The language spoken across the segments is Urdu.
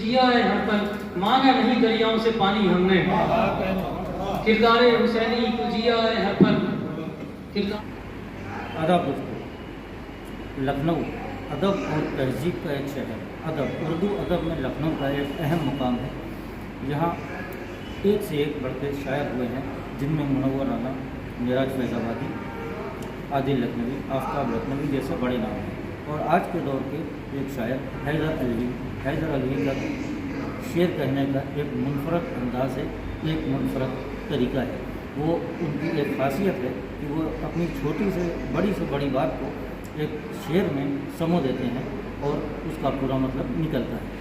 جیا ہے ہر پل، مانگا نہیں دریاؤں سے پانی ہم نے، کردار حسینی کو جیا ہے ہر پل ادب دوستو، لکھنؤ ادب اور تہذیب کا ایک شہر۔ ادب اردو ادب میں لکھنؤ کا ایک اہم مقام ہے۔ یہاں ایک سے ایک بڑھتے شاعر ہوئے ہیں، جن میں منور رانا، معراج فیض آبادی، عادل لکھنوی، آفتاب لکھنوی جیسے بڑے نام ہیں۔ اور آج کے دور کے ایک شاعر حیدر علوی کا شعر کہنے کا ایک منفرد انداز ہے، ایک منفرد طریقہ ہے۔ وہ ان کی ایک خاصیت ہے کہ وہ اپنی چھوٹی سے بڑی بات کو ایک شعر میں سمو دیتے ہیں اور اس کا پورا مطلب نکلتا ہے۔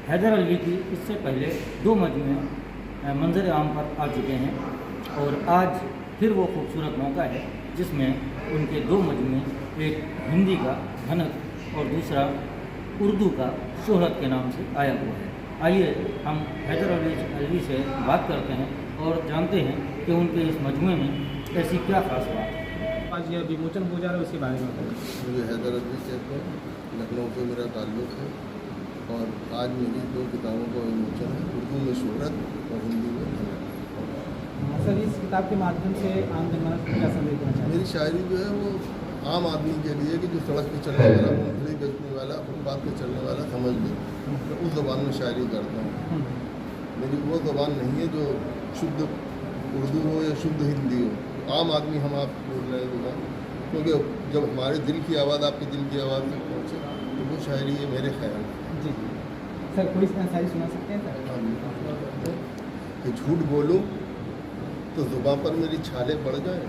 حیدر علوی کی اس سے پہلے 2 مجموعے منظر عام پر آ چکے ہیں، اور آج پھر وہ خوبصورت موقع ہے جس میں ان کے 2 مجموعے، ایک ہندی کا دھنک اور دوسرا اردو کا شہرت کے نام سے آیا ہوا ہے۔ آئیے ہم حیدر علوی سے بات کرتے ہیں اور جانتے ہیں کہ ان کے اس مجموعے میں ایسی کیا خاص بات ہے۔ آج یہ وموچن ہو جا رہا ہے، اس کے بارے میں بتائیں۔ مجھے حیدر علوی کہتے ہیں، لکھنؤ سے میرا تعلق ہے، اور آج میری 2 کتابوں کا وموچن ہے، اردو میں شہرت اور ہندی میں دھنک۔ سر، اس کتاب کے مادھیم سے عام جنمانس کو کیا سندیش دینا چاہتے ہیں؟ میری شاعری جو ہے وہ عام آدمی کے لیے کہ جو سڑک پہ چلنے والا، مونگفلی بیچنے والا، فٹ پاتھ پہ چلنے والا سمجھ لے، میں اس زبان میں شاعری کرتا ہوں۔ میری وہ زبان نہیں ہے جو شدھ اردو ہو یا شدھ ہندی ہو، عام آدمی ہم آپ بول رہے ہیں زبان، کیونکہ جب ہمارے دل کی آواز آپ کی دل کی آواز تک پہنچے تو وہ شاعری ہے میرے خیال میں۔ جی سر، کوئی اس میں شاعری سنا سکتے ہیں سر؟ کہ جھوٹ بولوں تو زباں پر میری چھالے پڑ جائیں،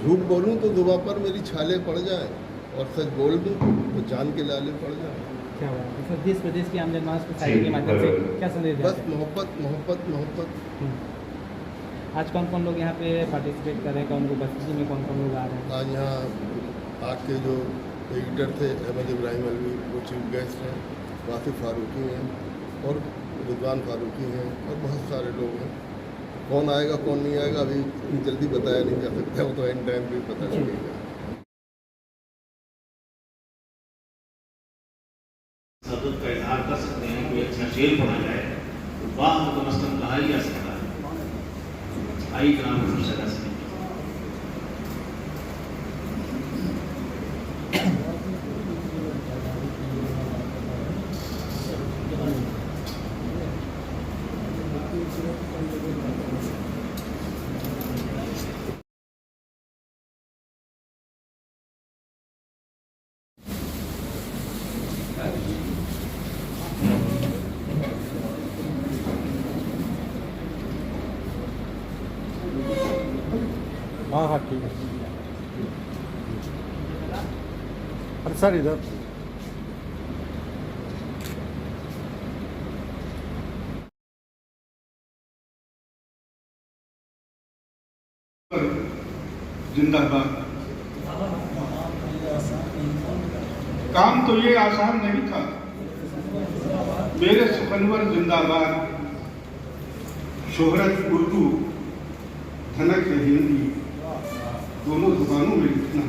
جھوٹ بولوں تو زباں پر میری چھالے پڑ جائیں، اور سچ بول دوں تو جان کے لالے پڑ جائیں۔ کیا بات ہے سر، دیش پردیش کی عام جنمانس کو شاعری کے مادھیم سے کیا سندیش دینا بس چاہتے ہیں؟ محبت محبت محبت۔ آج کون کون لوگ یہاں پہ پارٹیسپیٹ کر رہے ہیں؟ کون کو بستی میں کون لوگ آ رہے ہیں؟ آج یہاں آج کے جو ایڈیٹر تھے احمد ابراہیم علوی، وہ چیف گیسٹ ہیں، واصف فاروقی ہیں اور رضوان فاروقی ہیں، اور بہت سارے لوگ ہیں۔ کون آئے گا کون نہیں آئے گا ابھی جلدی بتایا نہیں جا سکتا، وہ تو اینڈ ٹائم پہ پتہ چلے گا۔ صدق کا اظہار کر سکتے ہیں، کوئی اچھا شعر پڑھا جائے تو واہ متمستن کہا ہی جا سکتا ہے۔ آئی کلام فرشدہ سے ہاں ٹھیک ہے سر ادھر زندہ باد۔ کام تو یہ آسان نہیں تھا، میرے سخنور زندہ باد، شہرت اردو دھنک ہندی دونوں زبانوں میں لکھنا۔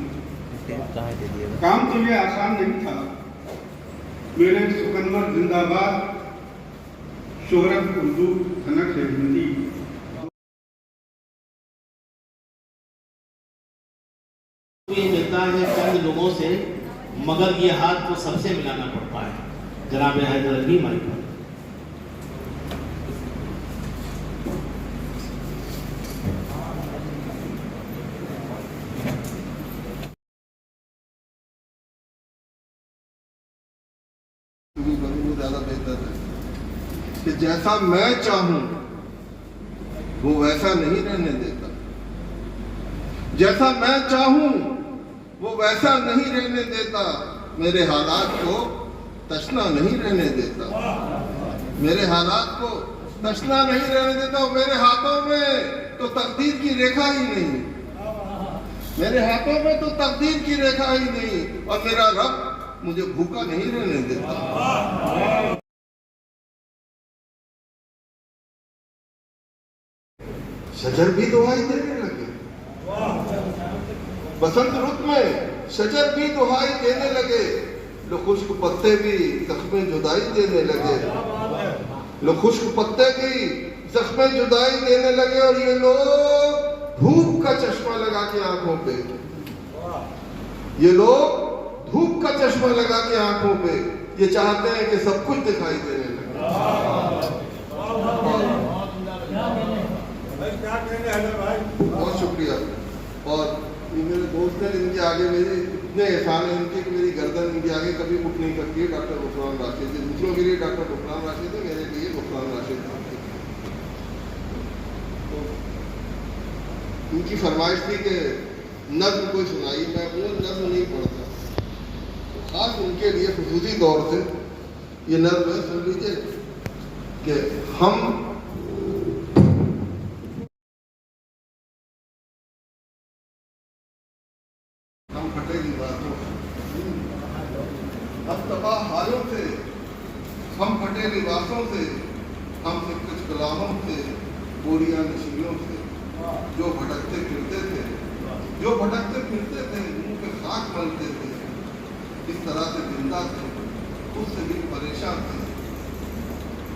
کام تو یہ آسان نہیں تھا، میرے سخنور زندہ باد، شہرت اردو دھنک ہندی۔ یہ ملتا ہے چند لوگوں سے، مگر یہ ہاتھ کو سب سے ملانا پڑتا ہے۔ جناب حیدر علوی ہمارے پاس زیادہ بہتر ہے کہ جیسا میں چاہوں وہ ویسا نہیں رہنے دیتا، جیسا میں چاہوں وہ ویسا نہیں رہنے دیتا، میرے حالات کو تشنا نہیں رہنے دیتا، میرے حالات کو تشنا نہیں رہنے دیتا۔ میرے ہاتھوں میں تو تقدیر کی ریکھا ہی نہیں، میرے ہاتھوں میں تو تقدیر کی ریکھا ہی نہیں، اور میرا رب مجھے بھوکا نہیں رہنے دیتا۔ شجر بھی دعائی دینے لگے، بسنت رت میں شجر بھی دعائی دینے لگے، لو خشک پتے بھی زخم جدائی دینے لگے، لو خشک پتے بھی زخم جدائی دینے لگے، اور یہ لوگ دھوپ کا چشمہ لگا کے آنکھوں پہ، یہ لوگ دھوپ کا چشمہ لگا کے آنکھوں پہ یہ چاہتے ہیں کہ سب کچھ دکھائی دینے لگے۔ بہت شکریہ۔ اور یہ میرے دوست ہیں، ان کے آگے میری اتنے احسان ہیں ان کے کہ میری گردن ان کے آگے کبھی اٹھ نہیں سکتی ہے۔ ڈاکٹر غفران راشد، دوسروں کے لیے ڈاکٹر غفران راشد ہے، میرے لیے غفران راشد ہے۔ تو ان کی فرمائش تھی کہ نظم کوئی سنائی، میں نظم نہیں پڑھتا، خاص ان کے لیے خصوصی طور سے یہ نظم ہے، سن لیجیے کہ ہم پھٹے گی باتوں اب تباہ حالوں سے، ہم پھٹے لباسوں سے، ہم سے کچھ کلاموں سے، بوریاں نشیلوں سے، جو بھٹکتے پھرتے تھے، جو بھٹکتے پھرتے تھے، منہ پہ خاک ملتے تھے، اس طرح سے زندہ تھے، خود سے بھی پریشان تھے،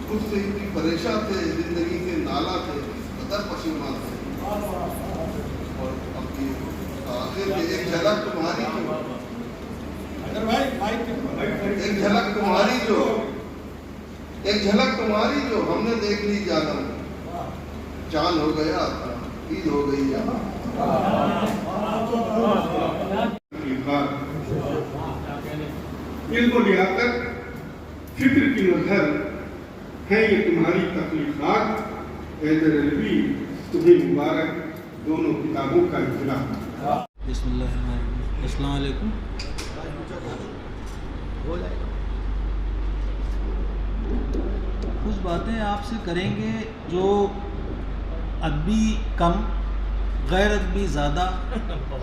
خود سے بھی پریشان تھے، زندگی سے نالا تھے، قدر پشیمان تھے۔ اور اب یہ آخر میں ایک جھلک تمہاری جو، ایک جھلک تمہاری جو، ایک جھلک تمہاری جو ہم نے دیکھ لی جانم، چاند ہو گیا عید ہو گئی یہاں۔ علم و لیاقت، فکر کی مظہر ہے یہ تمہاری تخلیقات، حیدر علوی تمہیں مبارک دونوں کتابوں کا اجرا۔ بسم اللہ الرحمن الرحیم۔ السلام علیکم۔ کچھ باتیں آپ سے کریں گے جو ادبی کم، غیر ادبی زیادہ،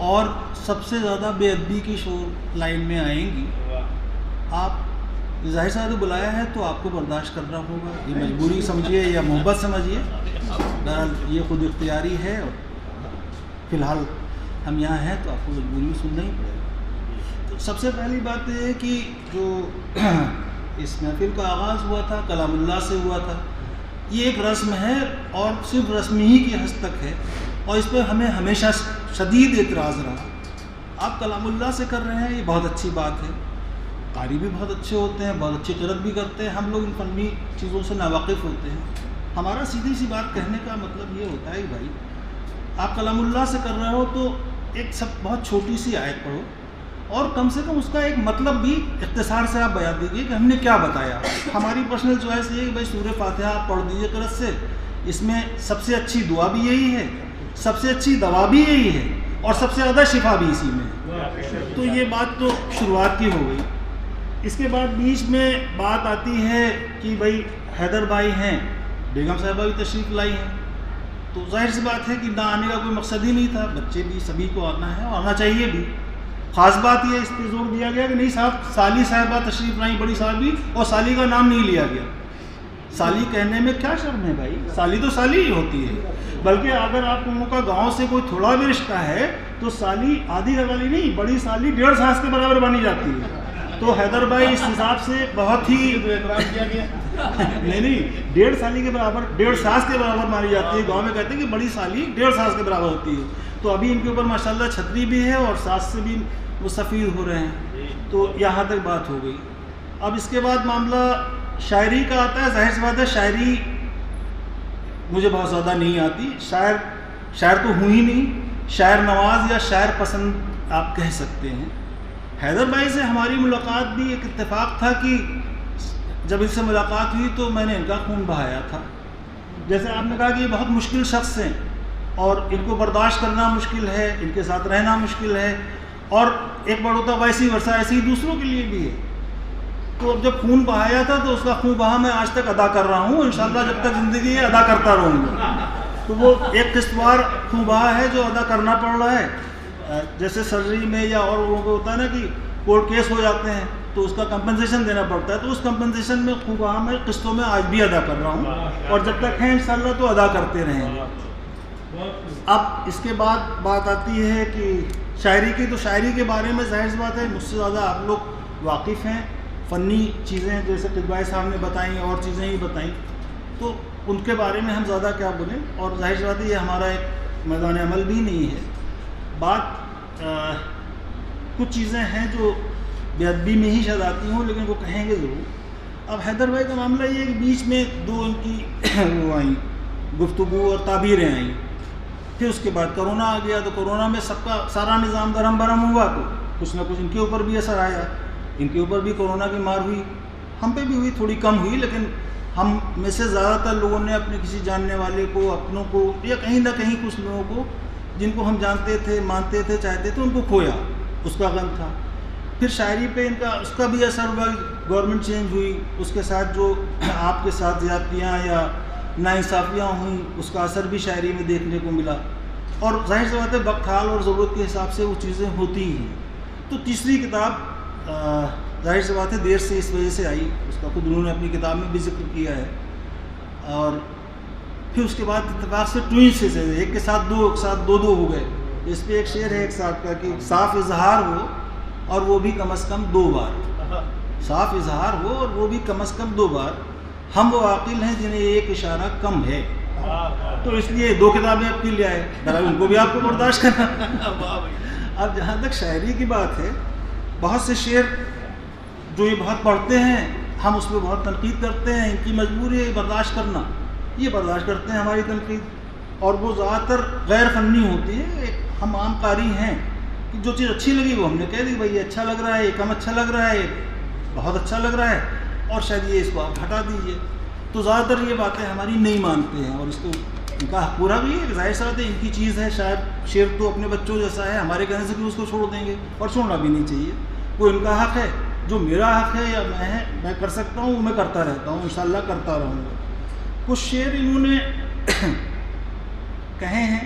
اور سب سے زیادہ بے ادبی کی شور لائن میں آئیں گی۔ آپ ظاہر صاحب نے بلایا ہے تو آپ کو برداشت کرنا ہوگا، یہ مجبوری سمجھیے یا محبت سمجھیے، بہرحال یہ خود اختیاری ہے، اور فی الحال ہم یہاں ہیں تو آپ کو مجبوری میں سننا ہی پڑے گا۔ تو سب سے پہلی بات یہ ہے کہ جو اس محفل کا آغاز ہوا تھا کلام اللہ سے ہوا تھا، یہ ایک رسم ہے اور صرف رسم ہی کی حد تک ہے، اور اس پہ ہمیں ہمیشہ شدید اعتراض رہا۔ آپ کلام اللہ سے کر رہے ہیں، یہ بہت اچھی بات ہے، قاری بھی بہت اچھے ہوتے ہیں، بہت اچھی قرأت بھی کرتے ہیں، ہم لوگ ان فنی چیزوں سے ناواقف ہوتے ہیں۔ ہمارا سیدھی سی بات کہنے کا مطلب یہ ہوتا ہے کہ بھائی آپ کلام اللہ سے کر رہے ہو تو ایک سب بہت چھوٹی سی آیت پڑھو، اور کم سے کم اس کا ایک مطلب بھی اختصار سے آپ بیان دیجیے کہ ہم نے کیا بتایا۔ ہماری پرسنل چوائس یہ ہے کہ بھائی سورہ فاتحہ آپ پڑھ دیجیے قرأت سے، اس میں سب سے اچھی دعا بھی یہی ہے، سب سے اچھی دوا بھی یہی ہے، اور سب سے زیادہ شفا بھی اسی میں ہے۔ تو یہ بات تو شروعات کی ہو گئی۔ اس کے بعد بیچ میں بات آتی ہے کہ بھائی حیدر بھائی ہیں، بیگم صاحبہ بھی تشریف لائی ہیں، تو ظاہر سی بات ہے کہ نہ آنے کا کوئی مقصد ہی نہیں تھا، بچے بھی سبھی کو آنا ہے اور آنا چاہیے بھی۔ خاص بات یہ اس پہ زور دیا گیا کہ نہیں صاحب سالی صاحبہ تشریف لائی، بڑی صاحبی، اور سالی کا نام نہیں لیا گیا۔ سالی کہنے میں کیا شرم ہے بھائی، سالی تو سالی ہی ہوتی ہے، بلکہ اگر آپ لوگوں کا گاؤں سے کوئی تھوڑا بھی رشتہ ہے تو سالی آدھی والی نہیں، بڑی سالی 1.5 ساس کے برابر بانی جاتی ہے۔ تو حیدر بھائی اس حساب سے بہت ہی کیا گیا نہیں 1.5 سالی کے برابر 1.5 ساس کے برابر مانی جاتی ہے، گاؤں میں کہتے ہیں کہ بڑی سالی 1.5 ساس کے برابر ہوتی ہے۔ تو ابھی ان کے اوپر ماشاءاللہ چھتری بھی ہے اور ساس سے بھی مستفید ہو رہے ہیں، تو یہاں تک بات ہو گئی۔ اب اس کے بعد معاملہ شاعری کا آتا ہے۔ ظاہر سی بات ہے شاعری مجھے بہت زیادہ نہیں آتی، شاعر تو ہوں ہی نہیں، شاعر نواز یا شاعر پسند آپ کہہ سکتے ہیں۔ حیدر بھائی سے ہماری ملاقات بھی ایک اتفاق تھا کہ جب ان سے ملاقات ہوئی تو میں نے ان کا خون بہایا تھا۔ جیسے آپ نے کہا کہ یہ بہت مشکل شخص ہیں اور ان کو برداشت کرنا مشکل ہے، ان کے ساتھ رہنا مشکل ہے، اور ایک بار ہوتا ویسی ورثہ ایسے ہی دوسروں کے لیے بھی ہے۔ تو اب جب خون بہایا تھا تو اس کا خون بہا میں آج تک ادا کر رہا ہوں، انشاءاللہ جب تک زندگی ہے ادا کرتا رہوں گا۔ تو وہ ایک قسطوار خون بہا ہے جو ادا کرنا پڑ رہا ہے۔ جیسے سرجری میں یا اور لوگوں کو ہوتا ہے نا کہ کورٹ کیس ہو جاتے ہیں تو اس کا کمپنسیشن دینا پڑتا ہے، تو اس کمپنسیشن میں خون بہا میں قسطوں میں آج بھی ادا کر رہا ہوں، اور جب تک ہیں انشاءاللہ تو ادا کرتے رہیں گے۔ اب اس کے بعد بات آتی ہے کہ شاعری کی، تو شاعری کے بارے میں ظاہر سی بات ہے مجھ سے زیادہ آپ لوگ واقف ہیں، فنی چیزیں جیسے قطبائے صاحب نے بتائیں اور چیزیں ہی بتائیں، تو ان کے بارے میں ہم زیادہ کیا بولیں. اور ظاہر سی بات ہے یہ ہمارا ایک میدان عمل بھی نہیں ہے. بات کچھ چیزیں ہیں جو بے ادبی میں ہی شاید آتی ہوں، لیکن وہ کہیں گے ضرور. اب حیدر بھائی کا معاملہ یہ ہے کہ بیچ میں دو ان کی وہ آئیں گفتگو اور تعبیریں آئیں، پھر اس کے بعد کرونا آ گیا، تو کرونا میں سب کا سارا نظام درہم برہم ہوا، تو کچھ نہ کچھ ان کے اوپر بھی اثر آیا، ان کے اوپر بھی کرونا کی مار ہوئی، ہم پہ بھی ہوئی، تھوڑی کم ہوئی، لیکن ہم میں سے زیادہ تر لوگوں نے اپنے کسی جاننے والے کو، اپنوں کو، یا کہیں نہ کہیں کچھ لوگوں کو جن کو ہم جانتے تھے، مانتے تھے، چاہتے تھے، ان کو کھویا، اس کا غم تھا. پھر شاعری پہ ان کا اس کا بھی اثر ہوا، گورنمنٹ چینج ہوئی، اس کے ساتھ جو آپ کے ساتھ زیادتیاں یا ناانصافیاں ہوئیں، اس کا اثر بھی شاعری میں دیکھنے کو ملا. اور ظاہر سی بات ہے وقت حال اور ضرورت کے حساب سے وہ چیزیں ہوتی ہی ہیں. تو تیسری کتاب ظاہر سی بات ہے دیر سے اس وجہ سے آئی، اس کا خود انہوں نے اپنی کتاب میں بھی ذکر کیا ہے. اور پھر اس کے بعد اتفاق سے ٹوئنس سے ایک کے ساتھ دو ہو گئے. اس پہ ایک شعر ہے ایک صاحب کا کہ صاف اظہار ہو اور وہ بھی کم از کم 2 بار، صاف اظہار ہو اور وہ بھی کم از کم 2 بار، ہم وہ عاقل ہیں جنہیں ایک اشارہ کم ہے. تو اس لیے 2 کتابیں آپ کے لیے آئے، ان کو بھی آپ کو برداشت کرنا. اب جہاں تک شاعری کی بات ہے، بہت سے شعر جو یہ بہت پڑھتے ہیں، ہم اس پہ بہت تنقید کرتے ہیں، ان کی مجبوری ہے برداشت کرنا، یہ برداشت کرتے ہیں ہماری تنقید، اور وہ زیادہ تر غیر فنی ہوتی ہے. ہم عام قاری ہیں کہ جو چیز اچھی لگی وہ ہم نے کہہ دی، بھائی یہ اچھا لگ رہا ہے، یہ کم اچھا لگ رہا ہے، یہ بہت اچھا لگ رہا ہے، اور شاید یہ اس کو آپ ہٹا دیجیے. تو زیادہ تر یہ باتیں ہماری نہیں مانتے ہیں، اور اس کو ان کا پورا بھی ہے. ظاہر سی بات ہے ان کی چیز ہے، شاید شعر تو اپنے بچوں جیسا ہے، ہمارے کہنے سے بھی اس کو چھوڑ دیں گے، اور چھوڑنا بھی نہیں چاہیے. وہ ان کا حق ہے، جو میرا حق ہے یا میں کر سکتا ہوں وہ میں کرتا رہتا ہوں، انشاءاللہ کرتا رہوں گا. کچھ شعر انہوں نے کہے ہیں،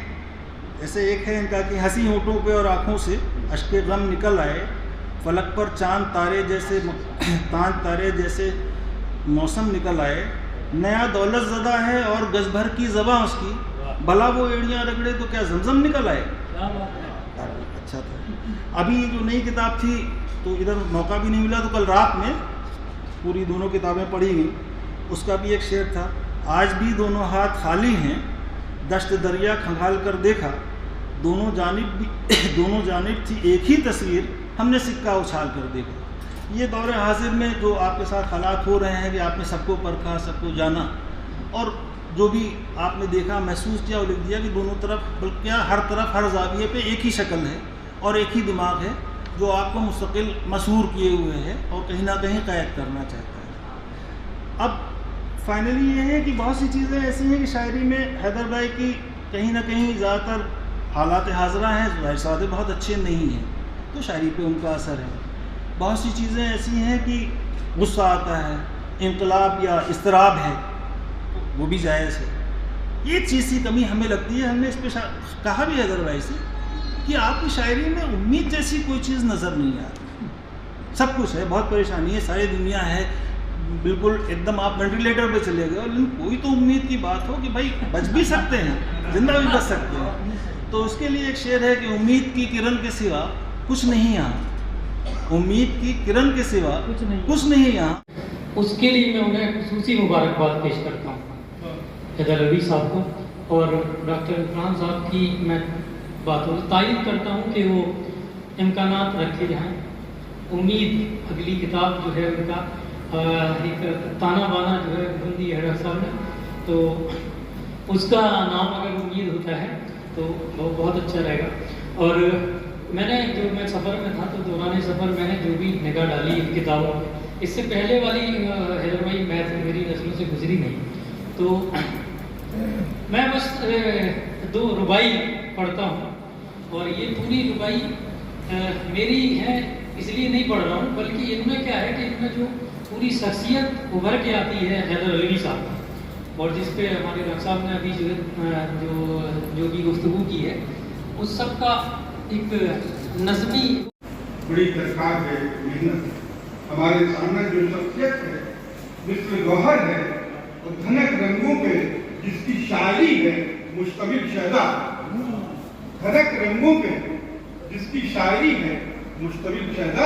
جیسے ایک ہے ان کا کہ ہنسی ہونٹوں پہ اور آنکھوں سے اشک غم نکل آئے، فلک پر چاند تارے جیسے موسم نکل آئے، نیا دولت زدہ ہے اور گز بھر کی زباں اس کی، بھلا وہ ایڑیاں رگڑے تو کیا زمزم نکل آئے. اچھا تھا. ابھی جو نئی کتاب تھی تو ادھر موقع بھی نہیں ملا، تو کل رات میں پوری دونوں کتابیں پڑھی گئیں. اس کا بھی ایک شعر تھا، آج بھی دونوں ہاتھ خالی ہیں، دشت دریا کھنگال کر دیکھا، دونوں جانب تھی ایک ہی تصویر، ہم نے سکہ اچھال کر دیکھا. یہ دور حاضر میں جو آپ کے ساتھ حالات ہو رہے ہیں کہ آپ نے سب کو پرکھا، سب کو جانا، اور جو بھی آپ نے دیکھا، محسوس کیا اور لکھ دیا کہ دونوں طرف، بلکہ ہر طرف، ہر زاویے پہ ایک ہی شکل ہے اور ایک ہی دماغ ہے جو آپ کو مستقل مسحور کیے ہوئے ہے اور کہیں نہ کہیں قید کرنا چاہتا ہے. اب فائنلی یہ ہے کہ بہت سی چیزیں ایسی ہیں کہ شاعری میں حیدر بھائی کی کہیں نہ کہیں زیادہ تر حالات حاضرہ ہیں، ظاہر سی بات ہے بہت اچھے نہیں ہیں، تو شاعری پہ ان کا اثر ہے. بہت سی چیزیں ایسی ہیں کہ غصہ آتا ہے، انقلاب یا اضطراب ہے، وہ بھی جائز ہے. ایک چیز کی کمی ہمیں لگتی ہے، ہم نے اس پہ کہا بھی حیدر بھائی سے کہ آپ کی شاعری میں امید جیسی کوئی چیز نظر نہیں آتی. سب کچھ ہے، بہت پریشانی ہے، ساری دنیا ہے، بالکل ایک دم آپ وینٹیلیٹر پہ چلے گئے، لیکن کوئی تو امید کی بات ہو کہ بھائی بچ بھی سکتے ہیں، زندہ بھی بچ سکتے ہیں. تو اس کے لیے ایک شعر ہے کہ امید کی کرن کے سوا کچھ نہیں یہاں، امید کی کرن کے سوا کچھ نہیں یہاں. اس کے لیے میں انہیں خصوصی مبارکباد پیش کرتا ہوں حیدر علی صاحب کو، اور ڈاکٹر عمران صاحب کی میں باتوں سے تائید کرتا ہوں کہ وہ امکانات رکھے جائیں. امید اگلی کتاب جو ہے ان کا ایک تانا بانا جو ہے بندی ہے ڈاکٹر صاحب نے، تو اس کا نام اگر امید ہوتا ہے تو وہ بہت اچھا رہے گا. اور میں سفر میں تھا تو دوران سفر میں نے جو بھی نگاہ ڈالی ان کتابوں میں، اس سے پہلے والی حیدر بھائی میتھ میری نسلوں سے گزری نہیں، تو میں بس 2 ربائی پڑھتا ہوں، اور یہ پوری ربائی میری ہے اس لیے نہیں پڑھ رہا ہوں، بلکہ ان میں کیا ہے کہ ان میں جو پوری شخصیت ابھر کے آتی ہے حیدر علی صاحب کی، اور جس پہ ہمارے ڈاکٹر صاحب نے ابھی جو بھی گفتگو کی ہے، اس سب کا ایک نظمی بڑی درکار ہے محنت. ہمارے سامنے جو شخصیت ہے مثل گوہر ہے، اور دھنک رنگوں پہ جس کی شاعری ہے مشتمل شہدا، دھنک رنگوں پہ جس کی شاعری ہے مشتمل شہدا،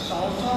100